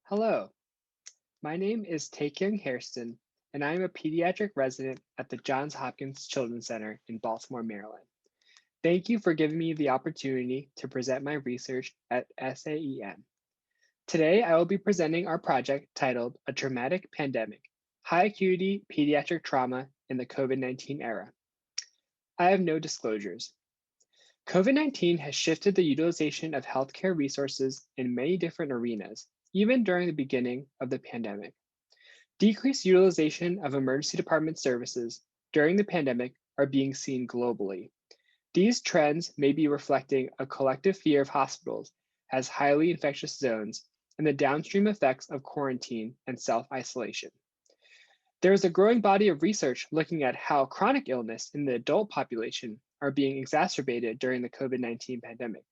Hello, my name is Taekyung Hairston, and I am a pediatric resident at the Johns Hopkins Children's Center in Baltimore, Maryland. Thank you for giving me the opportunity to present my research at SAEM. Today, I will be presenting our project titled A Traumatic Pandemic, High Acuity Pediatric Trauma in the COVID-19 Era. I have no disclosures. COVID-19 has shifted the utilization of healthcare resources in many different arenas, even during the beginning of the pandemic. Decreased utilization of emergency department services during the pandemic are being seen globally. These trends may be reflecting a collective fear of hospitals as highly infectious zones and the downstream effects of quarantine and self-isolation. There is a growing body of research looking at how chronic illness in the adult population are being exacerbated during the COVID-19 pandemic.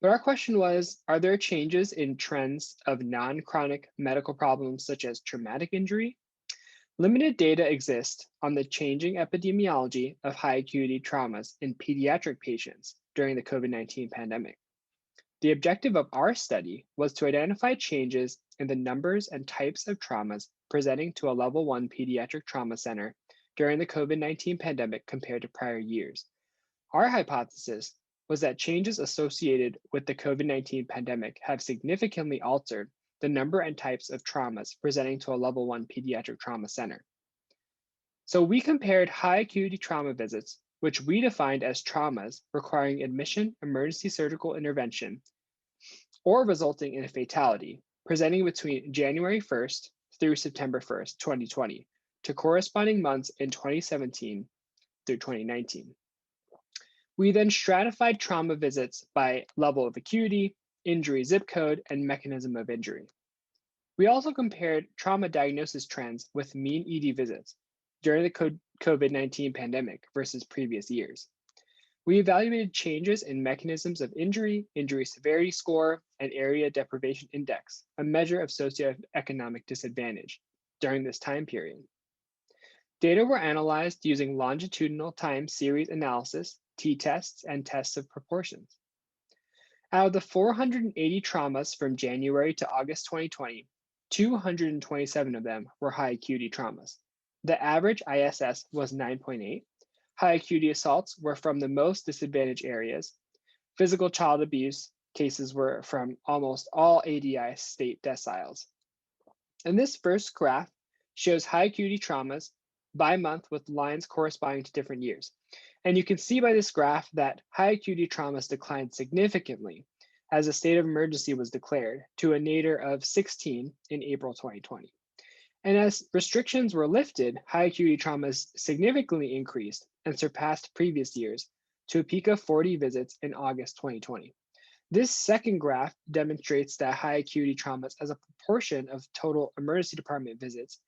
But our question was, are there changes in trends of non-chronic medical problems such as traumatic injury? Limited data exist on the changing epidemiology of high acuity traumas in pediatric patients during the COVID-19 pandemic. The objective of our study was to identify changes in the numbers and types of traumas presenting to a level 1 pediatric trauma center during the COVID-19 pandemic compared to prior years. Our hypothesis was that changes associated with the COVID-19 pandemic have significantly altered the number and types of traumas presenting to a level 1 pediatric trauma center. So we compared high acuity trauma visits, which we defined as traumas requiring admission, emergency surgical intervention, or resulting in a fatality, presenting between January 1st through September 1st, 2020, to corresponding months in 2017 through 2019. We then stratified trauma visits by level of acuity, injury zip code, and mechanism of injury. We also compared trauma diagnosis trends with mean ED visits during the COVID-19 pandemic versus previous years. We evaluated changes in mechanisms of injury, injury severity score, and area deprivation index, a measure of socioeconomic disadvantage during this time period. Data were analyzed using longitudinal time series analysis, t-tests, and tests of proportions. Out of the 480 traumas from January to August 2020, 227 of them were high acuity traumas. The average ISS was 9.8. High acuity assaults were from the most disadvantaged areas. Physical child abuse cases were from almost all ADI state deciles. And this first graph shows high acuity traumas by month with lines corresponding to different years. And you can see by this graph that high acuity traumas declined significantly as a state of emergency was declared to a nadir of 16 in April 2020. And as restrictions were lifted, high acuity traumas significantly increased and surpassed previous years to a peak of 40 visits in August 2020. This second graph demonstrates that high acuity traumas as a proportion of total emergency department visits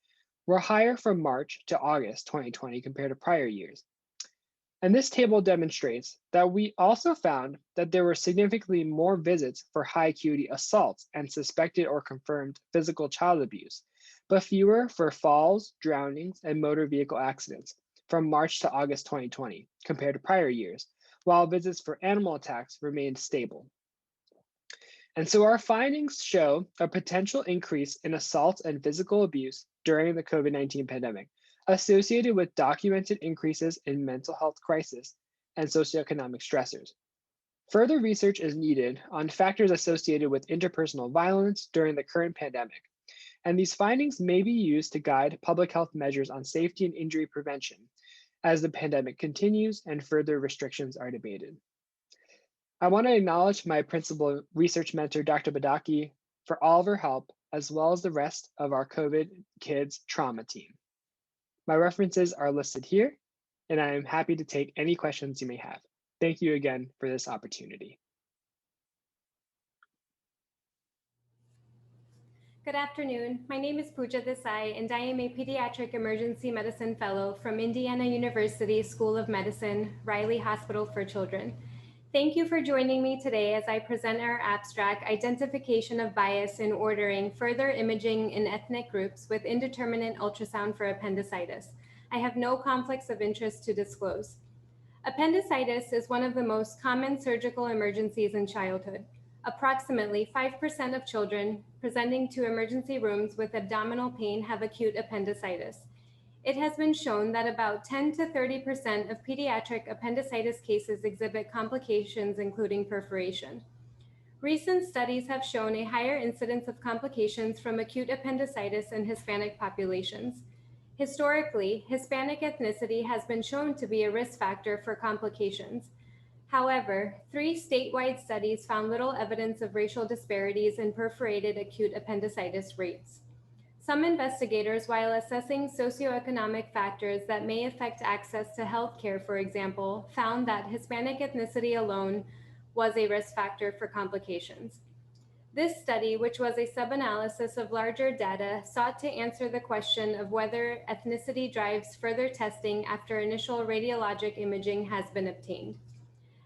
were higher from March to August 2020 compared to prior years. And this table demonstrates that we also found that there were significantly more visits for high acuity assaults and suspected or confirmed physical child abuse, but fewer for falls, drownings, and motor vehicle accidents from March to August 2020 compared to prior years, while visits for animal attacks remained stable. And so our findings show a potential increase in assaults and physical abuse during the COVID-19 pandemic, associated with documented increases in mental health crisis and socioeconomic stressors. Further research is needed on factors associated with interpersonal violence during the current pandemic, and these findings may be used to guide public health measures on safety and injury prevention as the pandemic continues and further restrictions are debated. I want to acknowledge my principal research mentor, Dr. Badaki, for all of her help, as well as the rest of our COVID Kids trauma team. My references are listed here, and I am happy to take any questions you may have. Thank you again for this opportunity. Good afternoon. My name is Pooja Desai, and I am a Pediatric Emergency Medicine Fellow from Indiana University School of Medicine, Riley Hospital for Children. Thank you for joining me today as I present our abstract, Identification of Bias in Ordering Further Imaging in Ethnic Groups with Indeterminate Ultrasound for Appendicitis. I have no conflicts of interest to disclose. Appendicitis is one of the most common surgical emergencies in childhood. Approximately 5% of children presenting to emergency rooms with abdominal pain have acute appendicitis. It has been shown that about 10 to 30% of pediatric appendicitis cases exhibit complications, including perforation. Recent studies have shown a higher incidence of complications from acute appendicitis in Hispanic populations. Historically, Hispanic ethnicity has been shown to be a risk factor for complications. However, 3 statewide studies found little evidence of racial disparities in perforated acute appendicitis rates. Some investigators, while assessing socioeconomic factors that may affect access to health care, for example, found that Hispanic ethnicity alone was a risk factor for complications. This study, which was a sub-analysis of larger data, sought to answer the question of whether ethnicity drives further testing after initial radiologic imaging has been obtained.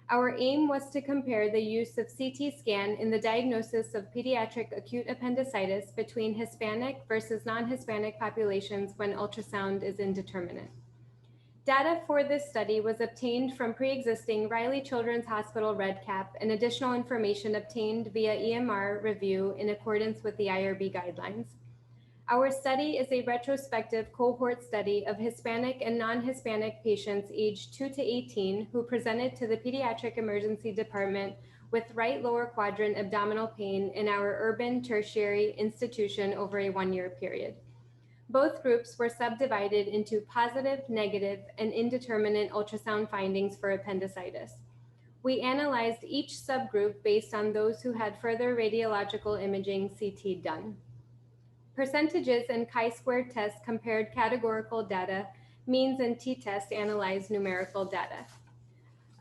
Our aim was to compare the use of CT scan in the diagnosis of pediatric acute appendicitis between Hispanic versus non-Hispanic populations when ultrasound is indeterminate. Data for this study was obtained from pre-existing Riley Children's Hospital REDCap and additional information obtained via EMR review in accordance with the IRB guidelines. Our study is a retrospective cohort study of Hispanic and non-Hispanic patients aged 2 to 18 who presented to the pediatric emergency department with right lower quadrant abdominal pain in our urban tertiary institution over a 1-year period. Both groups were subdivided into positive, negative, and indeterminate ultrasound findings for appendicitis. We analyzed each subgroup based on those who had further radiological imaging CT done. Percentages and chi-square tests compared categorical data, means and t-test analyzed numerical data.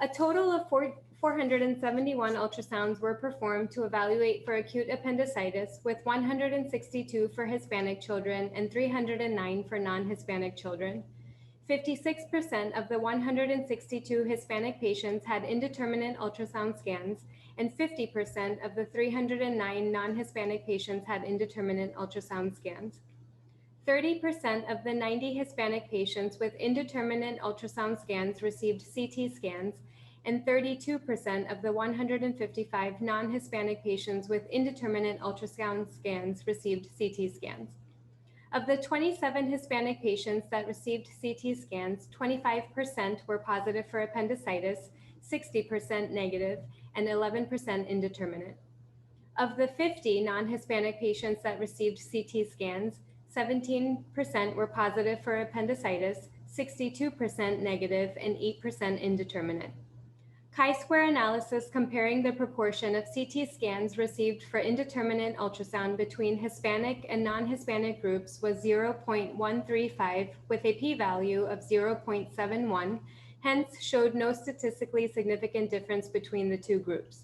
A total of 471 ultrasounds were performed to evaluate for acute appendicitis, with 162 for Hispanic children and 309 for non-Hispanic children. 56% of the 162 Hispanic patients had indeterminate ultrasound scans, and 50% of the 309 non-Hispanic patients had indeterminate ultrasound scans. 30% of the 90 Hispanic patients with indeterminate ultrasound scans received CT scans, and 32% of the 155 non-Hispanic patients with indeterminate ultrasound scans received CT scans. Of the 27 Hispanic patients that received CT scans, 25% were positive for appendicitis, 60% negative, and 11% indeterminate. Of the 50 non-Hispanic patients that received CT scans, 17% were positive for appendicitis, 62% negative, and 8% indeterminate. Chi-square analysis comparing the proportion of CT scans received for indeterminate ultrasound between Hispanic and non-Hispanic groups was 0.135 with a p-value of 0.71, hence showed no statistically significant difference between the two groups.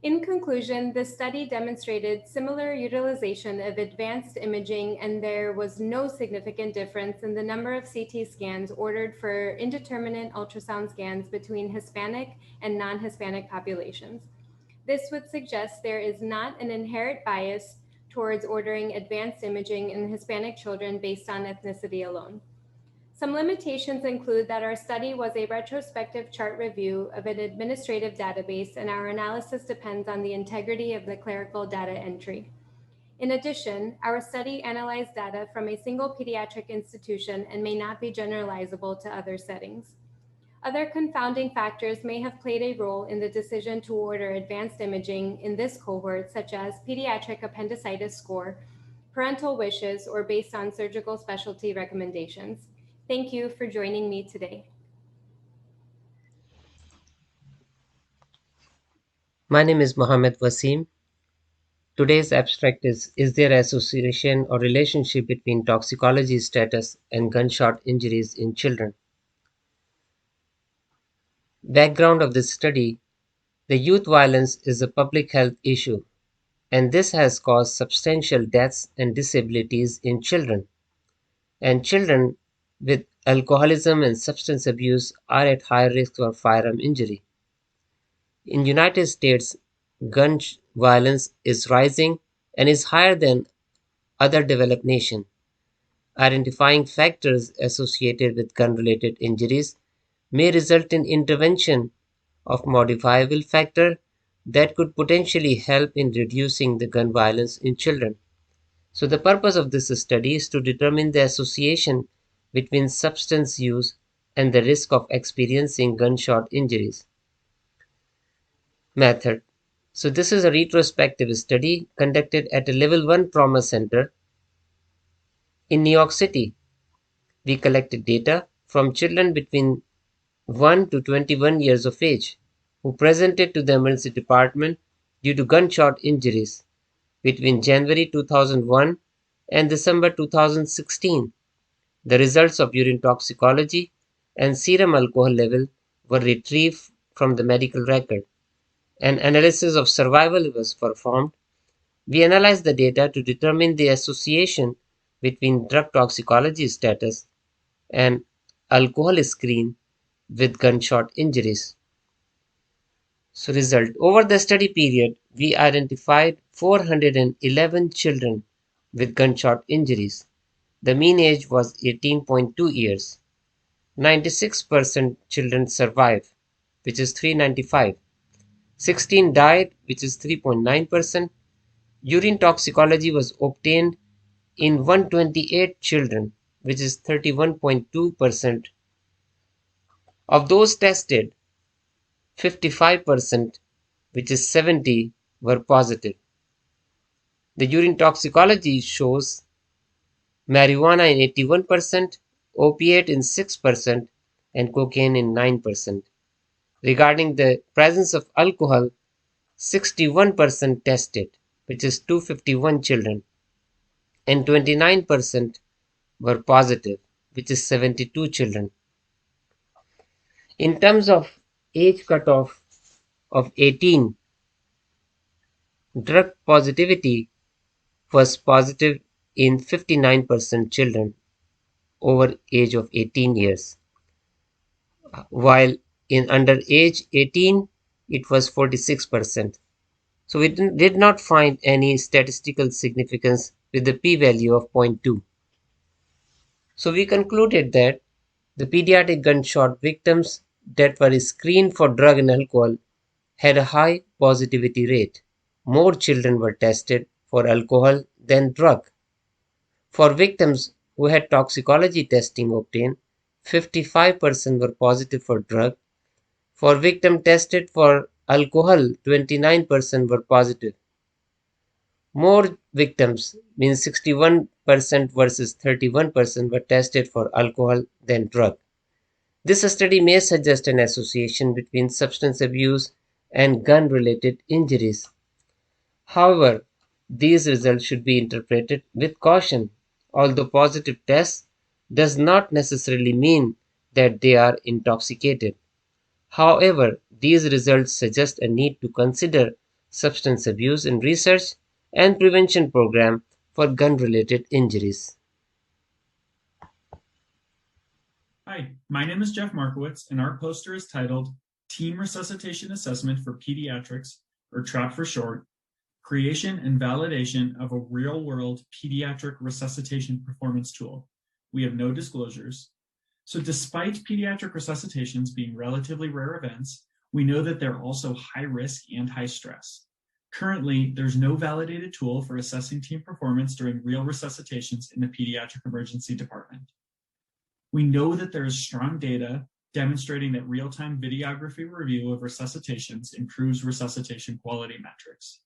In conclusion, this study demonstrated similar utilization of advanced imaging, and there was no significant difference in the number of CT scans ordered for indeterminate ultrasound scans between Hispanic and non-Hispanic populations. This would suggest there is not an inherent bias towards ordering advanced imaging in Hispanic children based on ethnicity alone. Some limitations include that our study was a retrospective chart review of an administrative database, and our analysis depends on the integrity of the clerical data entry. In addition, our study analyzed data from a single pediatric institution and may not be generalizable to other settings. Other confounding factors may have played a role in the decision to order advanced imaging in this cohort, such as pediatric appendicitis score, parental wishes, or based on surgical specialty recommendations. Thank you for joining me today. My name is Mohammed Wasim. Today's abstract is there association or relationship between toxicology status and gunshot injuries in children? Background of this study: the youth violence is a public health issue, and this has caused substantial deaths and disabilities in children. And children with alcoholism and substance abuse are at high risk for firearm injury. In United States, gun violence is rising and is higher than other developed nations. Identifying factors associated with gun-related injuries may result in intervention of modifiable factor that could potentially help in reducing the gun violence in children. So the purpose of this study is to determine the association between substance use and the risk of experiencing gunshot injuries. Method. So this is a retrospective study conducted at a level 1 trauma center in New York City. We collected data from children between 1 to 21 years of age who presented to the emergency department due to gunshot injuries between January 2001 and December 2016. The results of urine toxicology and serum alcohol level were retrieved from the medical record. An analysis of survival was performed. We analyzed the data to determine the association between drug toxicology status and alcohol screen with gunshot injuries. So result, over the study period, we identified 411 children with gunshot injuries. The mean age was 18.2 years. 96% children survived, which is 395. 16 died, which is 3.9%. Urine toxicology was obtained in 128 children, which is 31.2%. Of those tested, 55%, which is 70, were positive. The urine toxicology shows marijuana in 81%, opiate in 6%, and cocaine in 9%. Regarding the presence of alcohol, 61% tested, which is 251 children, and 29% were positive, which is 72 children. In terms of age cutoff of 18, drug positivity was positive in 59% children over age of 18 years, while in under age 18 it was 46%. So we did not find any statistical significance with the p-value of 0.2. So we concluded that the pediatric gunshot victims that were screened for drug and alcohol had a high positivity rate. More children were tested for alcohol than drug. For victims who had toxicology testing obtained, 55% were positive for drug. For victims tested for alcohol, 29% were positive. More victims, means 61% versus 31%, were tested for alcohol than drug. This study may suggest an association between substance abuse and gun-related injuries. However, these results should be interpreted with caution. Although positive tests does not necessarily mean that they are intoxicated. However, these results suggest a need to consider substance abuse in research and prevention program for gun-related injuries. Hi, my name is Jeff Markowitz, and our poster is titled Team Resuscitation Assessment for Pediatrics, or TRAP for short, Creation and Validation of a Real-World Pediatric Resuscitation Performance Tool. We have no disclosures. So despite pediatric resuscitations being relatively rare events, we know that they're also high risk and high stress. Currently, there's no validated tool for assessing team performance during real resuscitations in the pediatric emergency department. We know that there is strong data demonstrating that real-time videography review of resuscitations improves resuscitation quality metrics.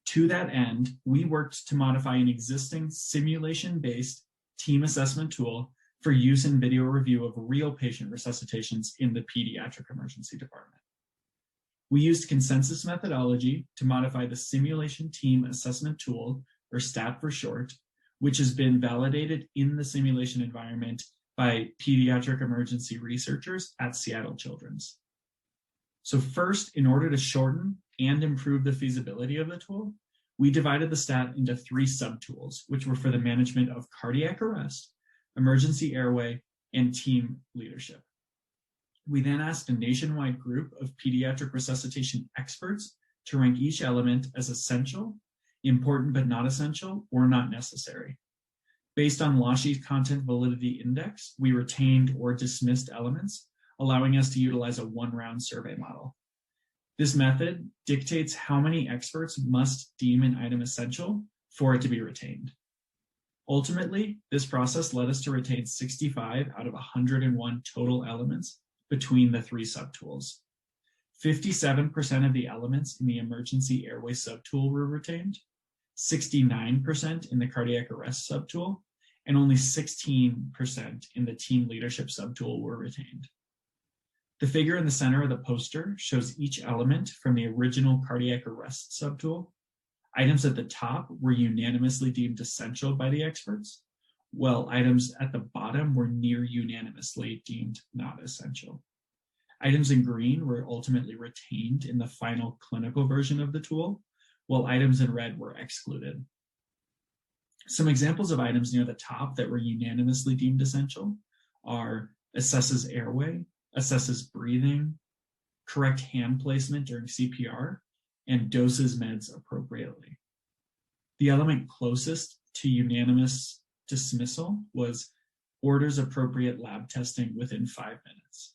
To that end, we worked to modify an existing simulation-based team assessment tool for use in video review of real patient resuscitations in the pediatric emergency department. We used consensus methodology to modify the simulation team assessment tool, or STAT for short, which has been validated in the simulation environment by pediatric emergency researchers at Seattle Children's. So first, in order to shorten and improve the feasibility of the tool, we divided the STAT into 3 subtools, which were for the management of cardiac arrest, emergency airway, and team leadership. We then asked a nationwide group of pediatric resuscitation experts to rank each element as essential, important but not essential, or not necessary. Based on LASHI's Content Validity Index, we retained or dismissed elements, allowing us to utilize a 1-round survey model. This method dictates how many experts must deem an item essential for it to be retained. Ultimately, this process led us to retain 65 out of 101 total elements between the three subtools. 57% of the elements in the emergency airway subtool were retained, 69% in the cardiac arrest subtool, and only 16% in the team leadership subtool were retained. The figure in the center of the poster shows each element from the original cardiac arrest subtool. Items at the top were unanimously deemed essential by the experts, while items at the bottom were near unanimously deemed not essential. Items in green were ultimately retained in the final clinical version of the tool, while items in red were excluded. Some examples of items near the top that were unanimously deemed essential are assesses airway, assesses breathing, correct hand placement during CPR, and doses meds appropriately. The element closest to unanimous dismissal was orders appropriate lab testing within 5 minutes.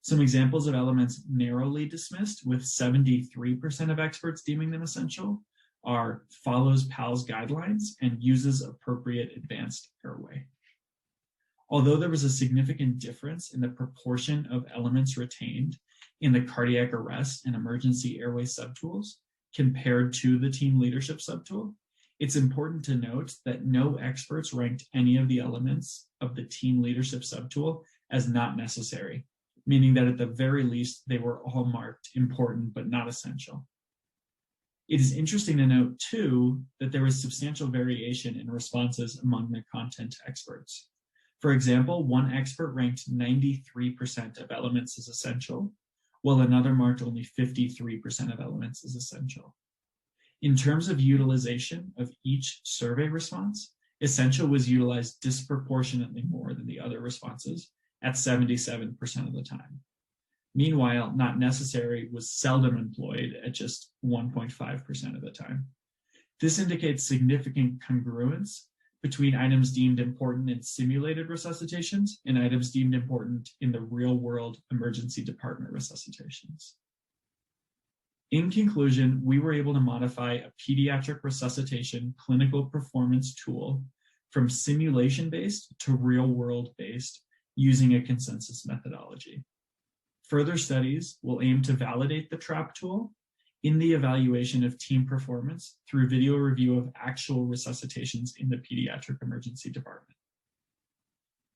Some examples of elements narrowly dismissed, with 73% of experts deeming them essential, are follows PALS guidelines and uses appropriate advanced airway. Although there was a significant difference in the proportion of elements retained in the cardiac arrest and emergency airway subtools compared to the team leadership subtool, it's important to note that no experts ranked any of the elements of the team leadership subtool as not necessary, meaning that at the very least, they were all marked important but not essential. It is interesting to note, too, that there was substantial variation in responses among the content experts. For example, one expert ranked 93% of elements as essential, while another marked only 53% of elements as essential. In terms of utilization of each survey response, essential was utilized disproportionately more than the other responses at 77% of the time. Meanwhile, not necessary was seldom employed at just 1.5% of the time. This indicates significant congruence between items deemed important in simulated resuscitations and items deemed important in the real-world emergency department resuscitations. In conclusion, we were able to modify a pediatric resuscitation clinical performance tool from simulation-based to real-world-based using a consensus methodology. Further studies will aim to validate the TRAP tool in the evaluation of team performance through video review of actual resuscitations in the pediatric emergency department.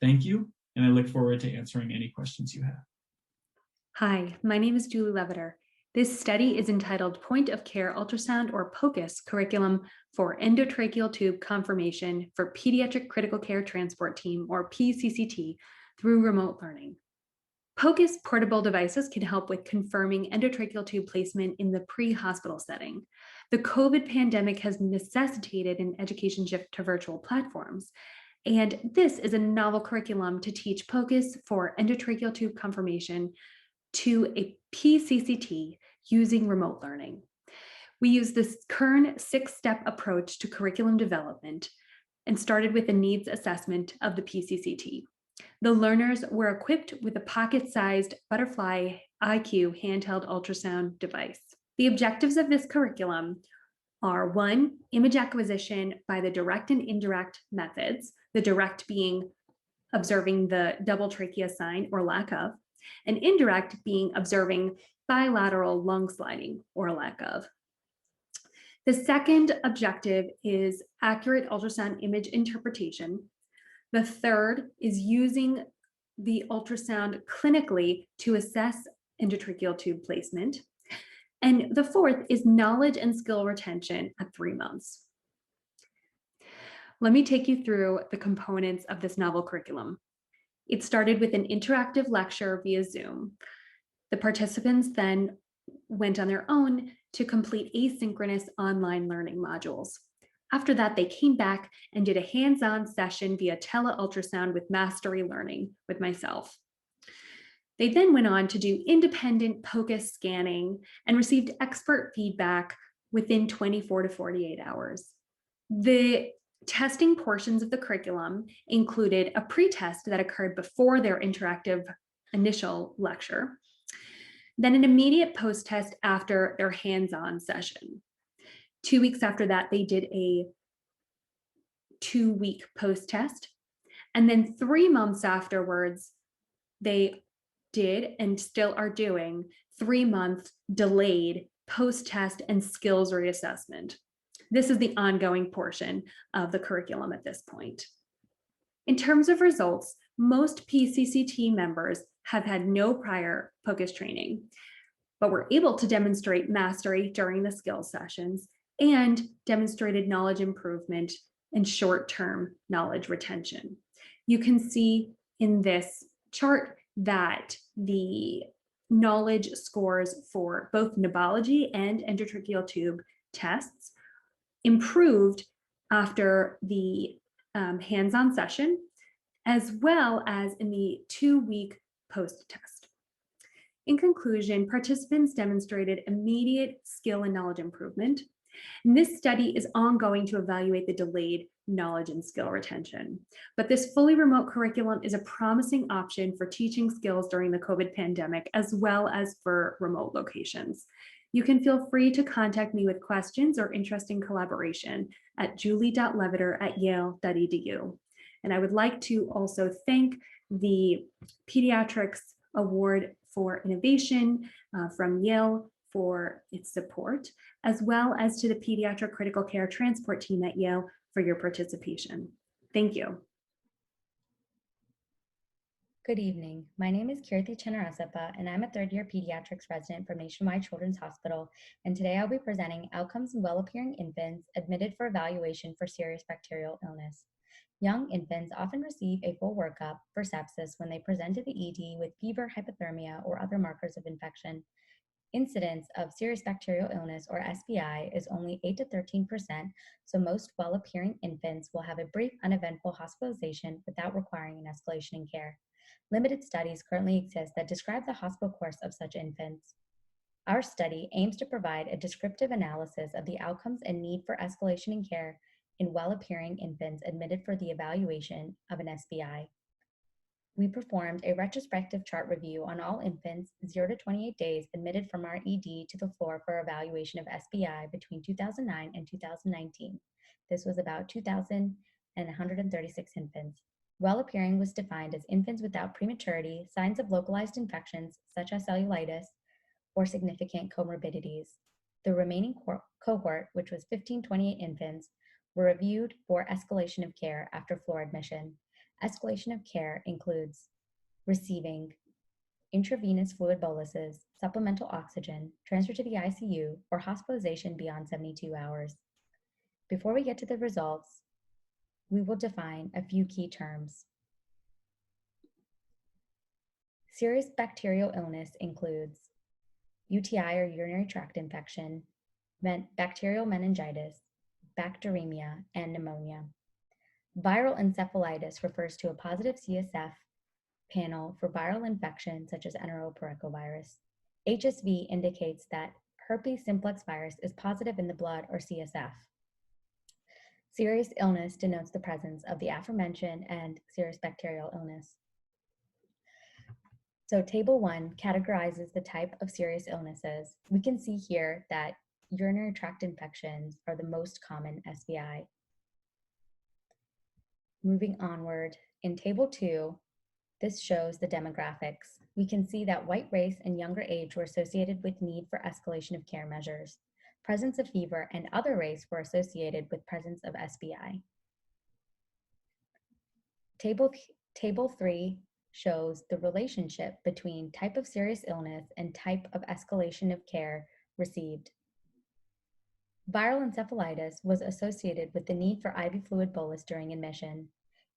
Thank you, and I look forward to answering any questions you have. Hi, my name is Julie Leviter. This study is entitled Point of Care Ultrasound or POCUS Curriculum for Endotracheal Tube Conformation for Pediatric Critical Care Transport Team, or PCCT, through remote learning. POCUS portable devices can help with confirming endotracheal tube placement in the pre-hospital setting. The COVID pandemic has necessitated an education shift to virtual platforms, and this is a novel curriculum to teach POCUS for endotracheal tube conformation to a PCCT using remote learning. We use this Kern 6-step approach to curriculum development and started with a needs assessment of the PCCT. The learners were equipped with a pocket-sized Butterfly IQ handheld ultrasound device. The objectives of this curriculum are: 1, image acquisition by the direct and indirect methods, the direct being observing the double trachea sign or lack of, and indirect being observing bilateral lung sliding or lack of. The second objective is accurate ultrasound image interpretation. The third is using the ultrasound clinically to assess endotracheal tube placement. And the fourth is knowledge and skill retention at 3 months. Let me take you through the components of this novel curriculum. It started with an interactive lecture via Zoom. The participants then went on their own to complete asynchronous online learning modules. After that, they came back and did a hands-on session via tele-ultrasound with Mastery Learning with myself. They then went on to do independent POCUS scanning and received expert feedback within 24 to 48 hours. The testing portions of the curriculum included a pre-test that occurred before their interactive initial lecture. then an immediate post-test after their hands-on session. 2 weeks after that, they did a 2-week post-test. And then 3 months afterwards, they did and still are doing 3-month delayed post-test and skills reassessment. This is the ongoing portion of the curriculum at this point. In terms of results, most PCCT members have had no prior POCUS training, but were able to demonstrate mastery during the skills sessions and demonstrated knowledge improvement and short-term knowledge retention. You can see in this chart that the knowledge scores for both knebology and endotracheal tube tests improved after the hands-on session, as well as in the 2-week post-test. In conclusion, participants demonstrated immediate skill and knowledge improvement. And this study is ongoing to evaluate the delayed knowledge and skill retention. But this fully remote curriculum is a promising option for teaching skills during the COVID pandemic, as well as for remote locations. You can feel free to contact me with questions or interest in collaboration at julie.leviter@yale.edu. And I would like to also thank the Pediatrics Award for Innovation from Yale for its support, as well as to the Pediatric Critical Care Transport team at Yale for your participation. Thank you. Good evening. My name is Kirti Chinarasappa, and I'm a third-year pediatrics resident from Nationwide Children's Hospital, and today I'll be presenting outcomes in well-appearing infants admitted for evaluation for serious bacterial illness. Young infants often receive a full workup for sepsis when they present to the ED with fever, hypothermia, or other markers of infection. Incidence of serious bacterial illness, or SBI, is only 8 to 13%, so most well-appearing infants will have a brief, uneventful hospitalization without requiring an escalation in care. Limited studies currently exist that describe the hospital course of such infants. Our study aims to provide a descriptive analysis of the outcomes and need for escalation in care in well-appearing infants admitted for the evaluation of an SBI. We performed a retrospective chart review on all infants 0 to 28 days admitted from our ED to the floor for evaluation of SBI between 2009 and 2019. This was about 2,136 infants. Well-appearing was defined as infants without prematurity, signs of localized infections such as cellulitis, or significant comorbidities. The remaining cohort, which was 1,528 infants, were reviewed for escalation of care after floor admission. Escalation of care includes receiving intravenous fluid boluses, supplemental oxygen, transfer to the ICU, or hospitalization beyond 72 hours. Before we get to the results, we will define a few key terms. Serious bacterial illness includes UTI or urinary tract infection, bacterial meningitis, bacteremia, and pneumonia. Viral encephalitis refers to a positive CSF panel for viral infections such as enteroparechovirus. HSV indicates that herpes simplex virus is positive in the blood or CSF. Serious illness denotes the presence of the aforementioned and serious bacterial illness. So Table 1 categorizes the type of serious illnesses. We can see here that urinary tract infections are the most common SBI. Moving onward, in Table 2, this shows the demographics. We can see that white race and younger age were associated with need for escalation of care measures. Presence of fever and other race were associated with presence of SBI. Table 3 shows the relationship between type of serious illness and type of escalation of care received. Viral encephalitis was associated with the need for IV fluid bolus during admission.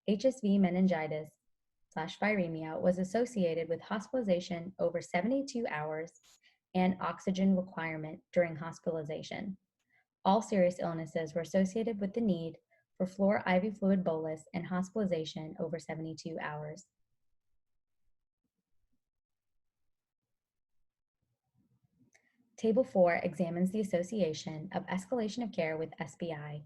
HSV meningitis/viremia was associated with hospitalization over 72 hours and oxygen requirement during hospitalization. All serious illnesses were associated with the need for floor IV fluid bolus and hospitalization over 72 hours. Table 4 examines the association of escalation of care with SBI.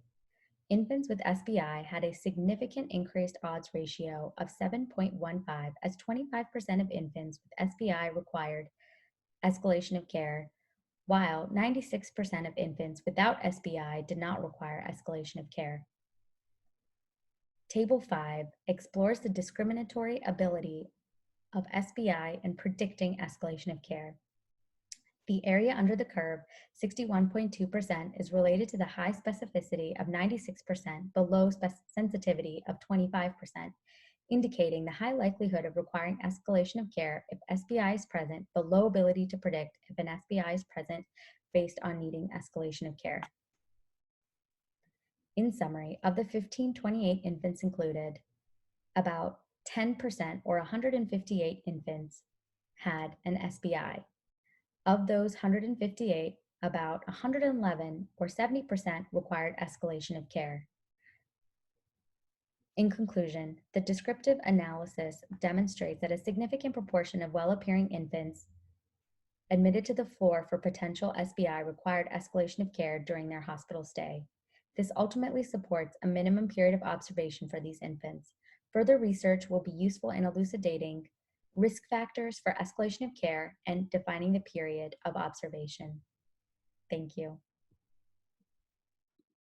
Infants with SBI had a significant increased odds ratio of 7.15, as 25% of infants with SBI required escalation of care, while 96% of infants without SBI did not require escalation of care. Table 5 explores the discriminatory ability of SBI in predicting escalation of care. The area under the curve, 61.2%, is related to the high specificity of 96% below sensitivity of 25%, indicating the high likelihood of requiring escalation of care if SBI is present, but low ability to predict if an SBI is present based on needing escalation of care. In summary, of the 1528 infants included, about 10% or 158 infants had an SBI. Of those 158, about 111 or 70% required escalation of care. In conclusion, the descriptive analysis demonstrates that a significant proportion of well-appearing infants admitted to the floor for potential SBI required escalation of care during their hospital stay. This ultimately supports a minimum period of observation for these infants. Further research will be useful in elucidating risk factors for escalation of care and defining the period of observation. Thank you.